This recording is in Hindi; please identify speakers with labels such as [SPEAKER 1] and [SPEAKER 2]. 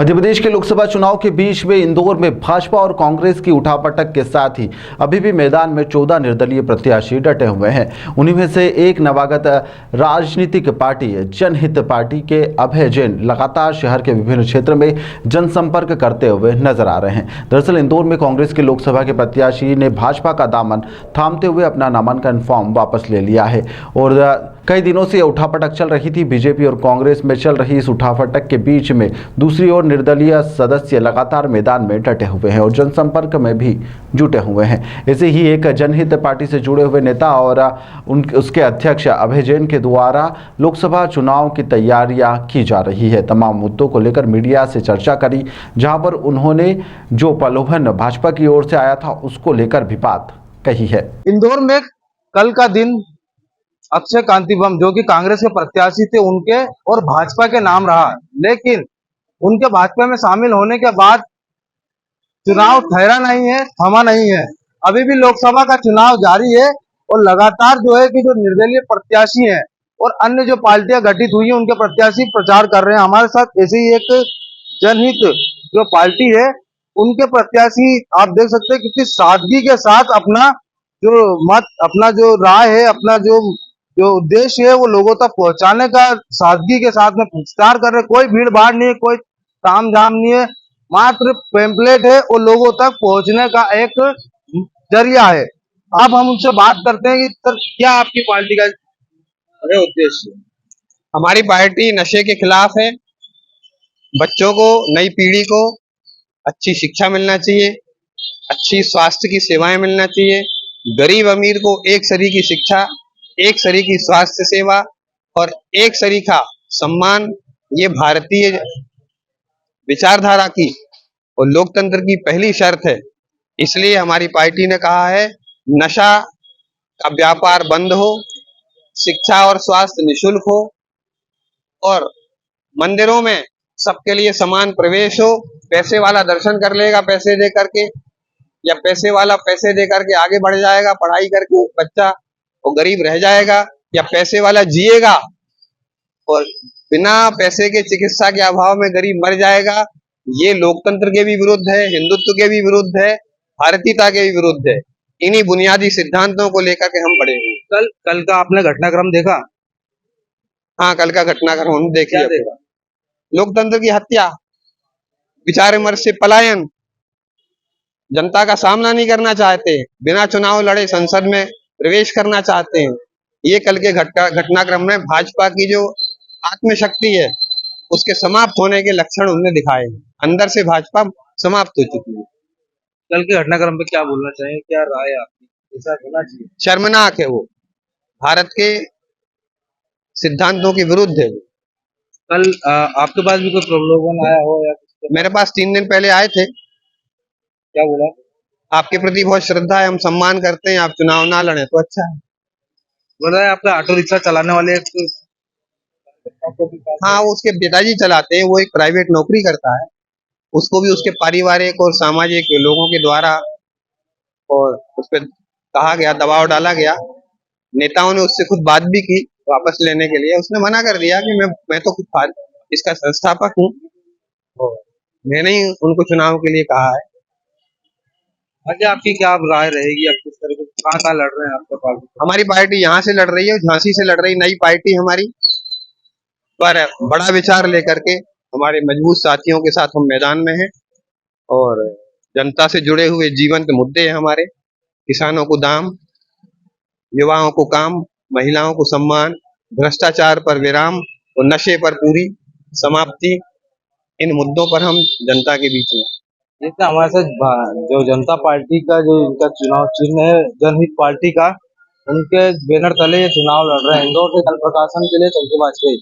[SPEAKER 1] मध्य प्रदेश के लोकसभा चुनाव के बीच में इंदौर में भाजपा और कांग्रेस की उठापटक के साथ ही अभी भी मैदान में 14 निर्दलीय प्रत्याशी डटे हुए हैं। उन्हीं में से एक नवागत राजनीतिक पार्टी जनहित पार्टी के अभय जैन लगातार शहर के विभिन्न क्षेत्र में जनसंपर्क करते हुए नजर आ रहे हैं। दरअसल इंदौर में कांग्रेस के लोकसभा के प्रत्याशी ने भाजपा का दामन थामते हुए अपना नामांकन फॉर्म वापस ले लिया है और कई दिनों से उठापटक चल रही थी। बीजेपी और कांग्रेस में चल रही इस उठापटक के बीच में दूसरी ओर निर्दलीय सदस्य लगातार मैदान में डटे हुए हैं और जनसंपर्क में भी जुटे हुए हैं। ऐसे ही एक जनहित पार्टी से जुड़े हुए नेता और उसके अध्यक्ष अभय जैन के द्वारा लोकसभा चुनाव की तैयारियां की जा रही है। तमाम मुद्दों को लेकर मीडिया से चर्चा करी, जहां पर उन्होंने जो प्रलोभन भाजपा की ओर से आया था उसको लेकर भी बात कही है।
[SPEAKER 2] इंदौर में कल का दिन अक्षय कांति बम जो कि कांग्रेस के प्रत्याशी थे उनके और भाजपा के नाम रहा, लेकिन उनके भाजपा में शामिल होने के बाद चुनाव ठहरा नहीं है, थमा नहीं है। अभी भी लोकसभा का चुनाव जारी है और लगातार जो है कि जो निर्दलीय प्रत्याशी हैं और अन्य जो पार्टियां गठित हुई हैं उनके प्रत्याशी प्रचार कर रहे हैं। हमारे साथ ऐसे ही एक जनहित जो पार्टी है उनके प्रत्याशी आप देख सकते हैं कितनी सादगी के साथ अपना जो मत, अपना जो राय है, अपना जो उद्देश्य है वो लोगों तक पहुंचाने का सादगी के साथ में प्रचार कर रहे। कोई भीड़ भाड़ नहीं है, कोई तामझाम नहीं है, मात्र पेम्पलेट है और लोगों तक पहुंचने का एक जरिया है। अब हम उनसे बात करते हैं कि सर क्या आपकी पार्टी का उद्देश्य?
[SPEAKER 3] हमारी पार्टी नशे के खिलाफ है। बच्चों को, नई पीढ़ी को अच्छी शिक्षा मिलना चाहिए, अच्छी स्वास्थ्य की सेवाएं मिलना चाहिए। गरीब अमीर को एक सरी की शिक्षा, एक सरी की स्वास्थ्य सेवा और एक सरी का सम्मान, ये भारतीय विचारधारा की और लोकतंत्र की पहली शर्त है। इसलिए हमारी पार्टी ने कहा है नशा का व्यापार बंद हो, शिक्षा और स्वास्थ्य निशुल्क हो और मंदिरों में सबके लिए समान प्रवेश हो। पैसे वाला दर्शन कर लेगा पैसे दे करके, या पैसे वाला पैसे दे करके आगे बढ़ जाएगा पढ़ाई करके बच्चा, और गरीब रह जाएगा, या पैसे वाला जिएगा और बिना पैसे के चिकित्सा के अभाव में गरीब मर जाएगा। ये लोकतंत्र के भी विरुद्ध है, हिंदुत्व के भी विरुद्ध है, भारतीयता के भी विरुद्ध है। इन्हीं बुनियादी सिद्धांतों को लेकर के हम पढ़े हुए।
[SPEAKER 2] कल का आपने घटनाक्रम देखा?
[SPEAKER 3] हाँ, कल का घटनाक्रम हमने देखा। लोकतंत्र की हत्या, विचार विमर्श से पलायन, जनता का सामना नहीं करना चाहते, बिना चुनाव लड़े संसद में प्रवेश करना चाहते हैं। ये कल के घटनाक्रम में भाजपा की जो आत्मशक्ति है उसके समाप्त होने के लक्षण उन्होंने दिखाए। अंदर से भाजपा समाप्त हो चुकी है।
[SPEAKER 2] कल के घटनाक्रम पे क्या बोलना चाहिए, क्या राय आपकी? ऐसा होना चाहिए?
[SPEAKER 3] शर्मनाक है, वो भारत के सिद्धांतों के विरुद्ध है।
[SPEAKER 2] कल आपके पास भी कोई प्रलोभन आया हो या
[SPEAKER 3] मेरे पास 3 दिन पहले आए थे।
[SPEAKER 2] क्या बोला?
[SPEAKER 3] आपके प्रति बहुत श्रद्धा है, हम सम्मान करते हैं, आप चुनाव ना लड़े तो अच्छा है।
[SPEAKER 2] बोल रहा है आपका ऑटो रिक्शा चलाने वाले
[SPEAKER 3] हाँ, वो उसके पिताजी चलाते हैं, वो एक प्राइवेट नौकरी करता है। उसको भी उसके पारिवारिक और सामाजिक लोगों के द्वारा और उस पर कहा गया, दबाव डाला गया। नेताओं ने उससे खुद बात भी की वापस लेने के लिए। उसने मना कर दिया कि मैं तो खुद इसका संस्थापक हूँ, मैंने ही उनको चुनाव के लिए कहा है।
[SPEAKER 2] आगे आपकी क्या राय रहेगी? आप किस तरह कहाँ लड़ रहे हैं आपका पार्टी?
[SPEAKER 3] हमारी पार्टी यहाँ से लड़ रही है, झांसी से लड़ रही, नई पार्टी हमारी, पर बड़ा विचार लेकर के हमारे मजबूत साथियों के साथ हम मैदान में हैं और जनता से जुड़े हुए जीवंत मुद्दे हैं हमारे। किसानों को दाम, युवाओं को काम, महिलाओं को सम्मान, भ्रष्टाचार पर विराम और नशे पर पूरी समाप्ति, इन मुद्दों पर हम जनता के बीच में।
[SPEAKER 2] जितना हमारे साथ जो जनता पार्टी का जो इनका चुनाव चिन्ह है जनहित पार्टी का, उनके बैनर तले ये चुनाव लड़ रहे हैं। इंदौर से कल प्रकाशन के लिए चंकी वाजपेयी।